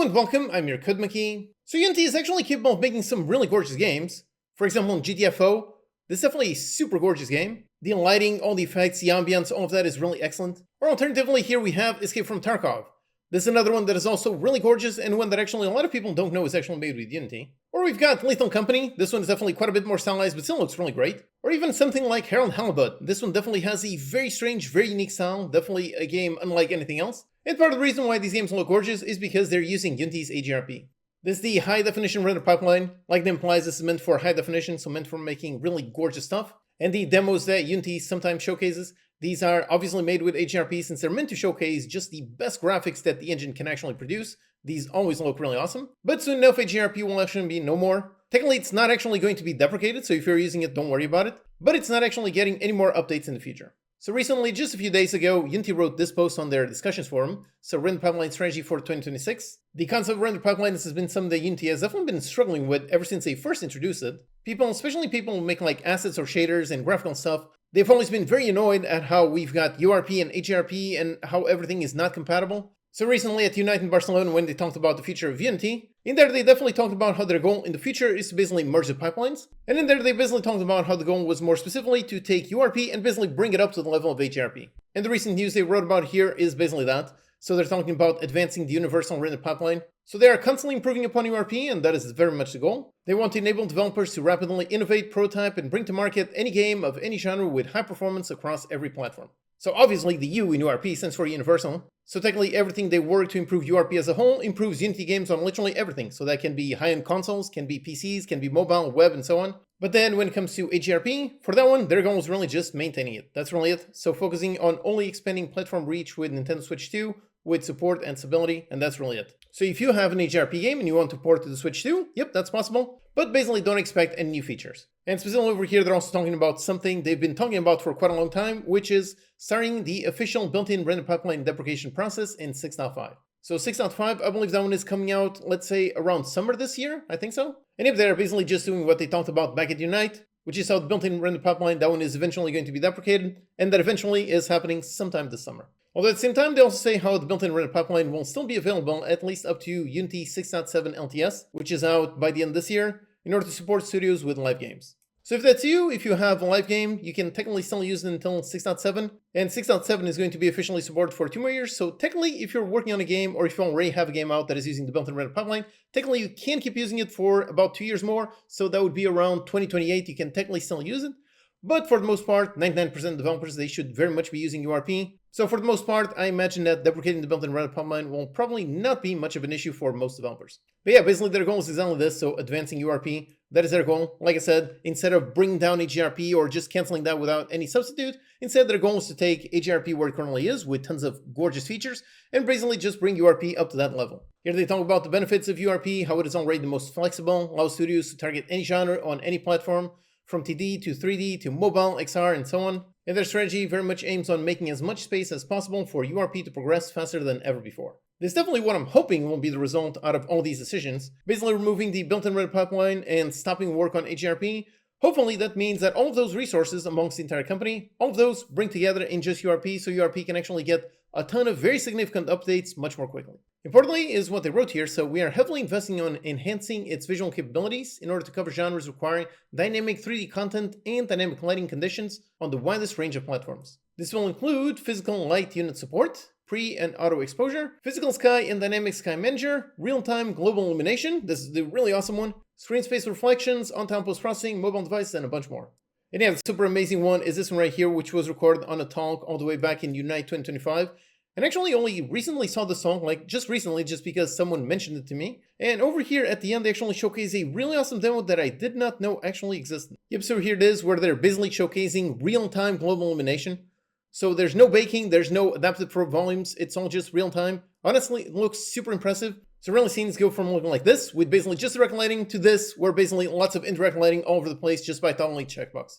and welcome, I'm your Code Monkey. So Unity is actually capable of making some really gorgeous games. For example, in GTFO, this is definitely a super gorgeous game. The lighting, all the effects, the ambience, all of that is really excellent. Or alternatively, here we have Escape from Tarkov. This is another one that is also really gorgeous and one that actually a lot of people don't know is actually made with Unity. Or we've got Lethal Company. This one is definitely quite a bit more stylized, but still looks really great. Or even something like Harold Halibut. This one definitely has a very strange, very unique style. Definitely a game unlike anything else. And part of the reason why these games look gorgeous is because they're using Unity's HDRP. This is the high definition render pipeline. Like the name implies, this is meant for high definition, so meant for making really gorgeous stuff. And the demos that Unity sometimes showcases, these are obviously made with HDRP since they're meant to showcase just the best graphics that the engine can actually produce. These always look really awesome. But soon enough, HDRP will actually be no more. Technically, it's not actually going to be deprecated, so if you're using it, don't worry about it. But it's not actually getting any more updates in the future. So recently, just a few days ago, Unity wrote this post on their discussions forum, so render pipeline strategy for 2026. The concept of render pipelines has been something that Unity has definitely been struggling with ever since they first introduced it. People, especially people who make like assets or shaders and graphical stuff, they've always been very annoyed at how we've got URP and HDRP and how everything is not compatible. So recently at Unite in Barcelona, when they talked about the future of Unity, in there they definitely talked about how their goal in the future is to basically merge the pipelines. And in there they basically talked about how the goal was more specifically to take URP and basically bring it up to the level of HDRP. And the recent news they wrote about here is basically that. So they're talking about advancing the universal render pipeline. So they are constantly improving upon URP, and that is very much the goal. They want to enable developers to rapidly innovate, prototype, and bring to market any game of any genre with high performance across every platform. So obviously the U in URP stands for universal. So technically everything they work to improve URP as a whole improves Unity games on literally everything. So that can be high-end consoles, can be PCs, can be mobile, web, and so on. But then when it comes to HDRP, for that one, their goal is really just maintaining it. That's really it. So focusing on only expanding platform reach with Nintendo Switch 2, with support and stability, and that's really it. So if you have an HDRP game and you want to port to the Switch 2, yep, that's possible. But basically don't expect any new features. And specifically over here, they're also talking about something they've been talking about for quite a long time, which is starting the official built-in render pipeline deprecation process in 6.5. So 6.5, I believe that one is coming out, let's say, around summer this year, I think so. And if they're basically just doing what they talked about back at Unite, which is how the built-in render pipeline, that one is eventually going to be deprecated, and that eventually is happening sometime this summer. Although at the same time, they also say how the built-in render pipeline will still be available at least up to Unity 6.7 LTS, which is out by the end of this year, in order to support studios with live games. So if that's you, if you have a live game, you can technically still use it until 6.7, and 6.7 is going to be officially supported for 2 more years, so technically if you're working on a game, or if you already have a game out that is using the built-in render pipeline, technically you can keep using it for about 2 years more, so that would be around 2028, you can technically still use it. But for the most part, 99% of developers, they should very much be using URP. So for the most part, I imagine that deprecating the built-in render pipeline will probably not be much of an issue for most developers. But yeah, basically their goal is exactly this, so advancing URP, that is their goal. Like I said, instead of bringing down HDRP or just canceling that without any substitute, instead their goal is to take HDRP where it currently is with tons of gorgeous features and basically just bring URP up to that level. Here they talk about the benefits of URP, how it is already the most flexible, allows studios to target any genre on any platform, from 2D to 3D to mobile, XR, and so on. And their strategy very much aims on making as much space as possible for URP to progress faster than ever before. This is definitely what I'm hoping will be the result out of all these decisions, basically removing the built-in render pipeline and stopping work on HDRP. Hopefully that means that all of those resources amongst the entire company, all of those bring together in just URP, so URP can actually get a ton of very significant updates much more quickly. Importantly is what they wrote here, so we are heavily investing on enhancing its visual capabilities in order to cover genres requiring dynamic 3D content and dynamic lighting conditions on the widest range of platforms. This will include physical light unit support, pre and auto exposure, physical sky and dynamic sky manager, real-time global illumination, this is the really awesome one, screen space reflections, on-time post-processing, mobile device, and a bunch more. And yeah, the super amazing one is this one right here, which was recorded on a talk all the way back in Unite 2025. And actually only recently saw the song, like just recently, just because someone mentioned it to me. And over here at the end, they actually showcase a really awesome demo that I did not know actually existed. Yep, so here it is, where they're basically showcasing real-time global illumination. So there's no baking, there's no adaptive probe volumes, it's all just real-time. Honestly, it looks super impressive. So really scenes go from looking like this, with basically just direct lighting, to this, where basically lots of indirect lighting all over the place just by toggling checkbox.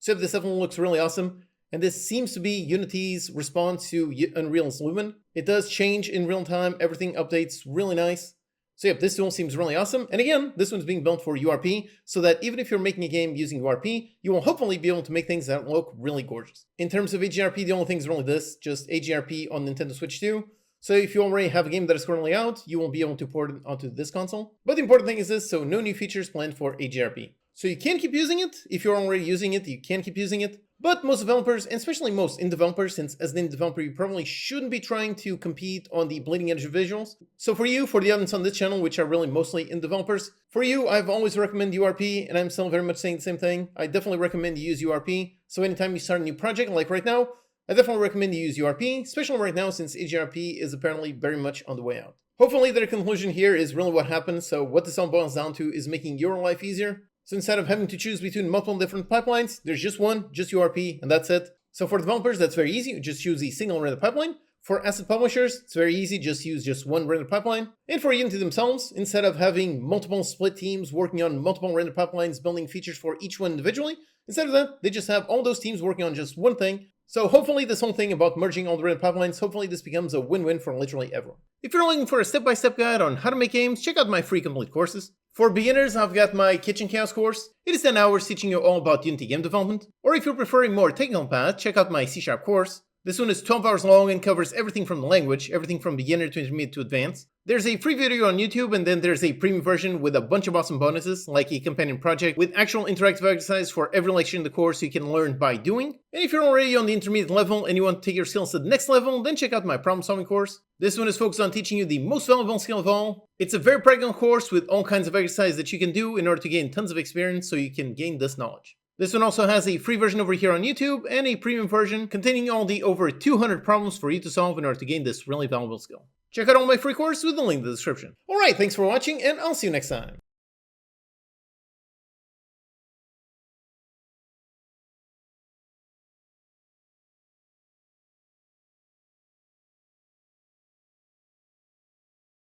So this definitely looks really awesome. And this seems to be Unity's response to Unreal's Lumen. It does change in real time, everything updates really nice. So yep, this tool seems really awesome. And again, this one's being built for URP, so that even if you're making a game using URP, you will hopefully be able to make things that look really gorgeous. In terms of HDRP, the only thing is really this, just HDRP on Nintendo Switch 2. So if you already have a game that is currently out, you won't be able to port it onto this console. But the important thing is this, so no new features planned for HDRP. So you can keep using it. If you're already using it, you can keep using it. But most developers, and especially most indie developers, since as an indie developer, you probably shouldn't be trying to compete on the bleeding edge of visuals. So for you, for the audience on this channel, which are really mostly indie developers, for you, I've always recommended URP, and I'm still very much saying the same thing. I definitely recommend you use URP. So anytime you start a new project, like right now, I definitely recommend you use URP, especially right now since HDRP is apparently very much on the way out. Hopefully the conclusion here is really what happens, so what this all boils down to is making your life easier. So instead of having to choose between multiple different pipelines, there's just one, just URP, and that's it. So for developers, that's very easy, you just choose a single render pipeline. For asset publishers, it's very easy, just use just one render pipeline. And for Unity themselves, instead of having multiple split teams working on multiple render pipelines, building features for each one individually, instead of that, they just have all those teams working on just one thing. So hopefully this whole thing about merging all the render pipelines, hopefully this becomes a win-win for literally everyone. If you're looking for a step-by-step guide on how to make games, check out my free complete courses. For beginners, I've got my Kitchen Chaos course. It is 10 hours teaching you all about Unity game development. Or if you're preferring more technical path, check out my C# course. This one is 12 hours long and covers everything from the language, everything from beginner to intermediate to advanced. There's a free video on YouTube, and then there's a premium version with a bunch of awesome bonuses, like a companion project with actual interactive exercise for every lecture in the course you can learn by doing. And if you're already on the intermediate level and you want to take your skills to the next level, then check out my problem solving course. This one is focused on teaching you the most valuable skill of all. It's a very practical course with all kinds of exercises that you can do in order to gain tons of experience so you can gain this knowledge. This one also has a free version over here on YouTube and a premium version containing all the over 200 problems for you to solve in order to gain this really valuable skill. Check out all my free courses with the link in the description. Alright, thanks for watching and I'll see you next time.